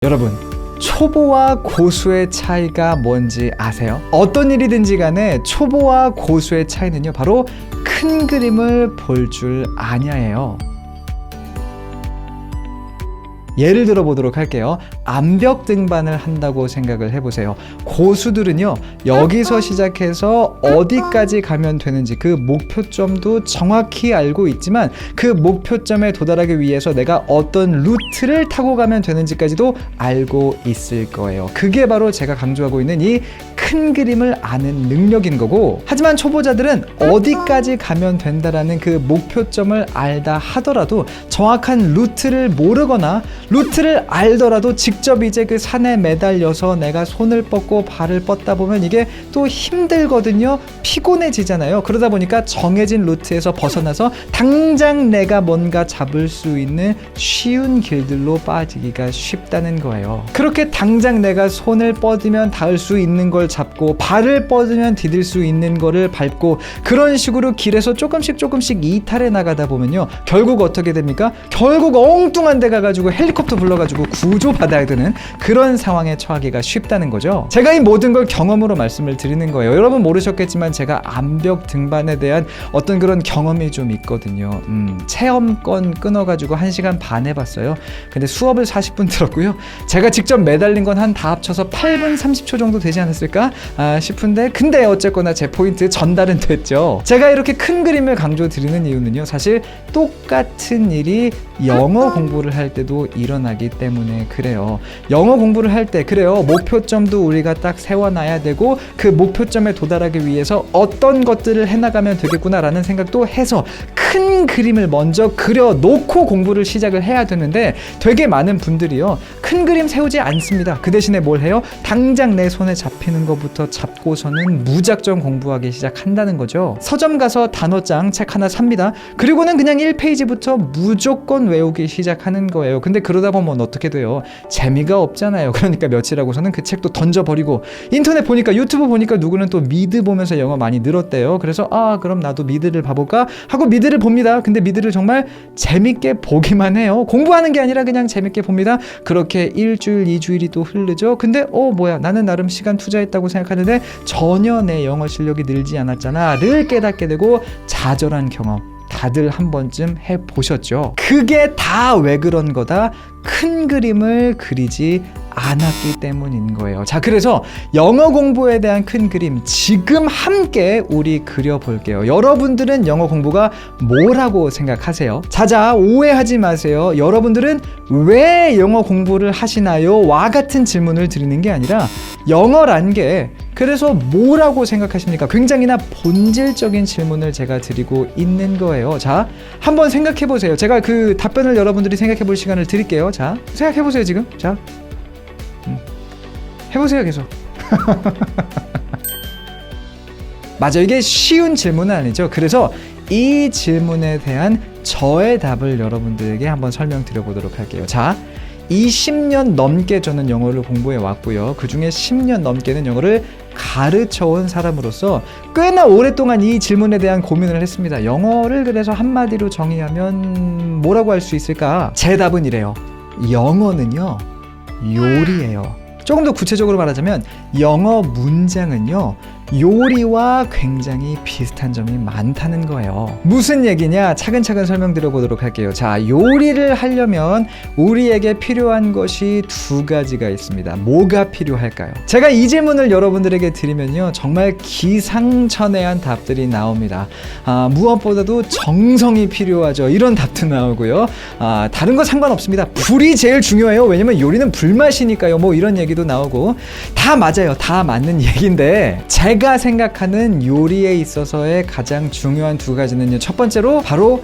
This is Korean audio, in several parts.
여러분, 초보와 고수의 차이가 뭔지 아세요? 어떤 일이든지 간에 초보와 고수의 차이는요, 바로 큰 그림을 볼 줄 아냐예요. 예를 들어 보도록 할게요. 암벽 등반을 한다고 생각을 해보세요. 고수들은요, 여기서 시작해서 어디까지 가면 되는지 그 목표점도 정확히 알고 있지만 그 목표점에 도달하기 위해서 내가 어떤 루트를 타고 가면 되는지까지도 알고 있을 거예요. 그게 바로 제가 강조하고 있는 이 큰 그림을 아는 능력인 거고, 하지만 초보자들은 어디까지 가면 된다라는 그 목표점을 알다 하더라도 정확한 루트를 모르거나 루트를 알더라도 직접 이제 그 산에 매달려서 내가 손을 뻗고 발을 뻗다 보면 이게 또 힘들거든요. 피곤해지잖아요. 그러다 보니까 정해진 루트에서 벗어나서 당장 내가 뭔가 잡을 수 있는 쉬운 길들로 빠지기가 쉽다는 거예요. 그렇게 당장 내가 손을 뻗으면 닿을 수 있는 걸 잡고 발을 뻗으면 디딜 수 있는 거를 밟고 그런 식으로 길에서 조금씩 이탈해 나가다 보면요, 결국 어떻게 됩니까? 결국 엉뚱한 데 가가지고 헬리콥터 불러가지고 구조받아야 되는 그런 상황에 처하기가 쉽다는 거죠. 제가 이 모든 걸 경험으로 말씀을 드리는 거예요. 여러분 모르셨겠지만 제가 암벽 등반에 대한 어떤 그런 경험이 좀 있거든요. 체험권 끊어가지고 1시간 반 해봤어요. 근데 수업을 40분 들었고요. 제가 직접 매달린 건 한 다 합쳐서 8분 30초 정도 되지 않았을까 싶은데, 근데 어쨌거나 제 포인트 전달은 됐죠. 제가 이렇게 큰 그림을 강조드리는 이유는요, 사실 똑같은 일이 영어 공부를 할 때도 일어나기 때문에 그래요. 영어 공부를 할 때 그래요, 목표점도 우리가 딱 세워놔야 되고 그 목표점에 도달하기 위해서 어떤 것들을 해나가면 되겠구나 라는 생각도 해서 큰 그림을 먼저 그려놓고 공부를 시작을 해야 되는데, 되게 많은 분들이요, 큰 그림 세우지 않습니다. 그 대신에 뭘 해요? 당장 내 손에 잡히는 것부터 잡고서는 무작정 공부하기 시작한다는 거죠. 서점 가서 단어장 책 하나 삽니다. 그리고는 그냥 1페이지부터 무조건 외우기 시작하는 거예요. 근데 그러다 보면 어떻게 돼요? 재미가 없잖아요. 그러니까 며칠 하고서는 그 책도 던져버리고, 인터넷 보니까, 유튜브 보니까 누구는 또 미드 보면서 영어 많이 늘었대요. 그래서 그럼 나도 미드를 봐볼까 하고 미드를 봅니다. 근데 미드를 정말 재밌게 보기만 해요. 공부하는 게 아니라 그냥 재밌게 봅니다. 그렇게 일주일, 2주일이 또 흐르죠. 근데 뭐야, 나는 나름 시간 투자했다고 생각하는데 전혀 내 영어 실력이 늘지 않았잖아 를 깨닫게 되고 좌절한 경험 다들 한 번쯤 해보셨죠? 그게 다 왜 그런 거다? 큰 그림을 그리지 않았기 때문인 거예요. 자, 그래서 영어 공부에 대한 큰 그림 지금 함께 우리 그려볼게요. 여러분들은 영어 공부가 뭐라고 생각하세요? 자자, 오해하지 마세요. 여러분들은 왜 영어 공부를 하시나요? 와 같은 질문을 드리는 게 아니라, 영어란 게 그래서 뭐라고 생각하십니까? 굉장히나 본질적인 질문을 제가 드리고 있는 거예요. 자, 한번 생각해 보세요. 제가 그 답변을 여러분들이 생각해 볼 시간을 드릴게요. 자, 생각해 보세요. 지금. 자, 해보세요. 계속. 맞아, 이게 쉬운 질문은 아니죠. 그래서 이 질문에 대한 저의 답을 여러분들에게 한번 설명드려 보도록 할게요. 자, 20년 넘게 저는 영어를 공부해 왔고요. 그 중에 10년 넘게는 영어를 가르쳐 온 사람으로서 꽤나 오랫동안 이 질문에 대한 고민을 했습니다. 영어를 그래서 한마디로 정의하면 뭐라고 할 수 있을까? 제 답은 이래요. 영어는요, 요리예요. 조금 더 구체적으로 말하자면 영어 문장은요, 요리와 굉장히 비슷한 점이 많다는 거예요. 무슨 얘기냐? 차근차근 설명드려 보도록 할게요. 자, 요리를 하려면 우리에게 필요한 것이 두 가지가 있습니다. 뭐가 필요할까요? 제가 이 질문을 여러분들에게 드리면요, 정말 기상천외한 답들이 나옵니다. 무엇보다도 정성이 필요하죠. 이런 답도 나오고요. 다른 거 상관없습니다. 불이 제일 중요해요. 왜냐면 요리는 불맛이니까요. 뭐 이런 얘기도 나오고. 다 맞아요. 다 맞는 얘기인데, 제가 생각하는 요리에 있어서의 가장 중요한 두 가지는요, 첫 번째로 바로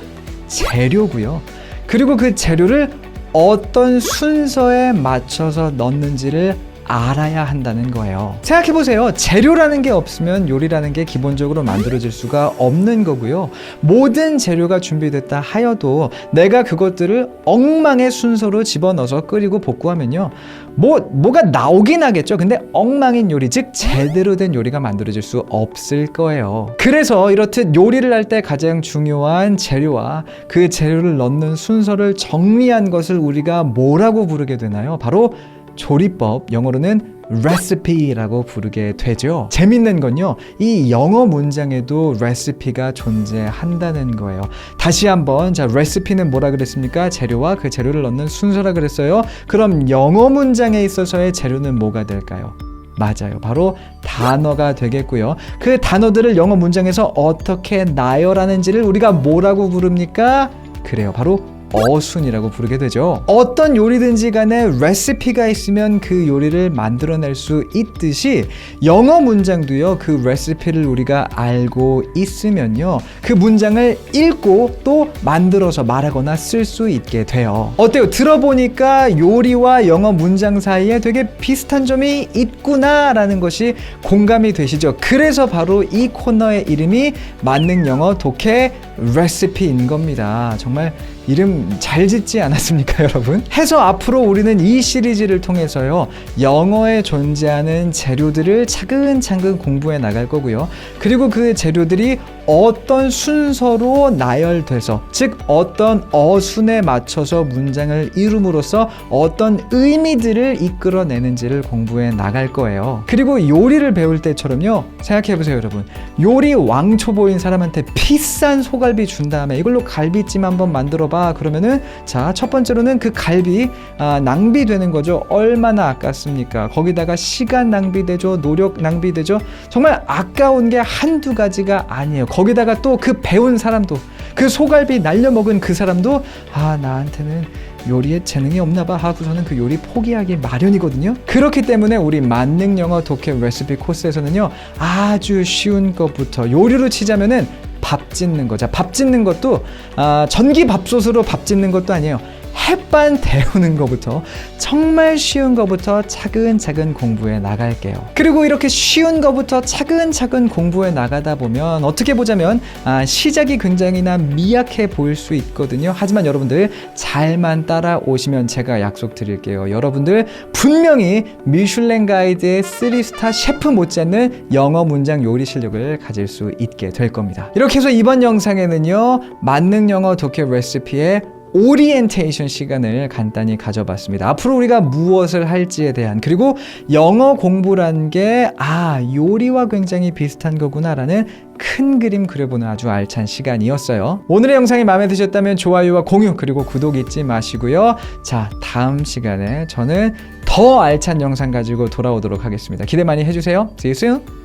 재료고요. 그리고 그 재료를 어떤 순서에 맞춰서 넣는지를 알아야 한다는 거예요. 생각해보세요. 재료라는 게 없으면 요리라는 게 기본적으로 만들어질 수가 없는 거고요. 모든 재료가 준비됐다 하여도 내가 그것들을 엉망의 순서로 집어넣어서 끓이고 볶고하면요, 뭐가 나오긴 하겠죠. 근데 엉망인 요리, 즉 제대로 된 요리가 만들어질 수 없을 거예요. 그래서 이렇듯 요리를 할 때 가장 중요한 재료와 그 재료를 넣는 순서를 정리한 것을 우리가 뭐라고 부르게 되나요? 바로 조리법, 영어로는 recipe라고 부르게 되죠. 재밌는 건요, 이 영어 문장에도 recipe가 존재한다는 거예요. 다시 한번, 자, recipe는 뭐라 그랬습니까? 재료와 그 재료를 넣는 순서라 그랬어요. 그럼 영어 문장에 있어서의 재료는 뭐가 될까요? 맞아요. 바로 단어가 되겠고요. 그 단어들을 영어 문장에서 어떻게 나열하는지를 우리가 뭐라고 부릅니까? 그래요. 바로 어순이라고 부르게 되죠. 어떤 요리든지 간에 레시피가 있으면 그 요리를 만들어낼 수 있듯이 영어 문장도요, 그 레시피를 우리가 알고 있으면요, 그 문장을 읽고 또 만들어서 말하거나 쓸 수 있게 돼요. 어때요? 들어보니까 요리와 영어 문장 사이에 되게 비슷한 점이 있구나 라는 것이 공감이 되시죠? 그래서 바로 이 코너의 이름이 만능 영어 독해 레시피인 겁니다. 정말 이름 잘 짓지 않았습니까, 여러분? 해서 앞으로 우리는 이 시리즈를 통해서요, 영어에 존재하는 재료들을 차근차근 공부해 나갈 거고요. 그리고 그 재료들이 어떤 순서로 나열돼서, 즉 어떤 어순에 맞춰서 문장을 이룸으로써 어떤 의미들을 이끌어내는지를 공부해 나갈 거예요. 그리고 요리를 배울 때처럼요, 생각해보세요, 여러분. 요리 왕초보인 사람한테 비싼 소갈비 준 다음에 이걸로 갈비찜 한번 만들어봐. 그러면은, 자, 첫 번째로는 그 갈비 낭비되는 거죠. 얼마나 아깝습니까? 거기다가 시간 낭비되죠. 노력 낭비되죠. 정말 아까운 게 한두 가지가 아니에요. 거기다가 또 그 배운 사람도, 그 소갈비 날려먹은 그 사람도 나한테는 요리에 재능이 없나봐 하고서는 그 요리 포기하기 마련이거든요. 그렇기 때문에 우리 만능 영어 독해 레시피 코스에서는요, 아주 쉬운 것부터, 요리로 치자면은 밥 짓는 거. 자, 밥 짓는 것도 전기 밥솥으로 밥 짓는 것도 아니에요. 햇반 데우는 것부터, 정말 쉬운 것부터 차근차근 공부해 나갈게요. 그리고 이렇게 쉬운 것부터 차근차근 공부해 나가다 보면 어떻게 보자면 시작이 굉장히나 미약해 보일 수 있거든요. 하지만 여러분들 잘만 따라오시면 제가 약속드릴게요. 여러분들 분명히 미슐랭 가이드의 3스타 셰프 못지않는 영어 문장 요리 실력을 가질 수 있게 될 겁니다. 이렇게 해서 이번 영상에는요, 만능 영어 독해 레시피의 오리엔테이션 시간을 간단히 가져봤습니다. 앞으로 우리가 무엇을 할지에 대한, 그리고 영어 공부란 게 요리와 굉장히 비슷한 거구나라는 큰 그림 그려보는 아주 알찬 시간이었어요. 오늘의 영상이 마음에 드셨다면 좋아요와 공유, 그리고 구독 잊지 마시고요. 자, 다음 시간에 저는 더 알찬 영상 가지고 돌아오도록 하겠습니다. 기대 많이 해주세요. See you soon.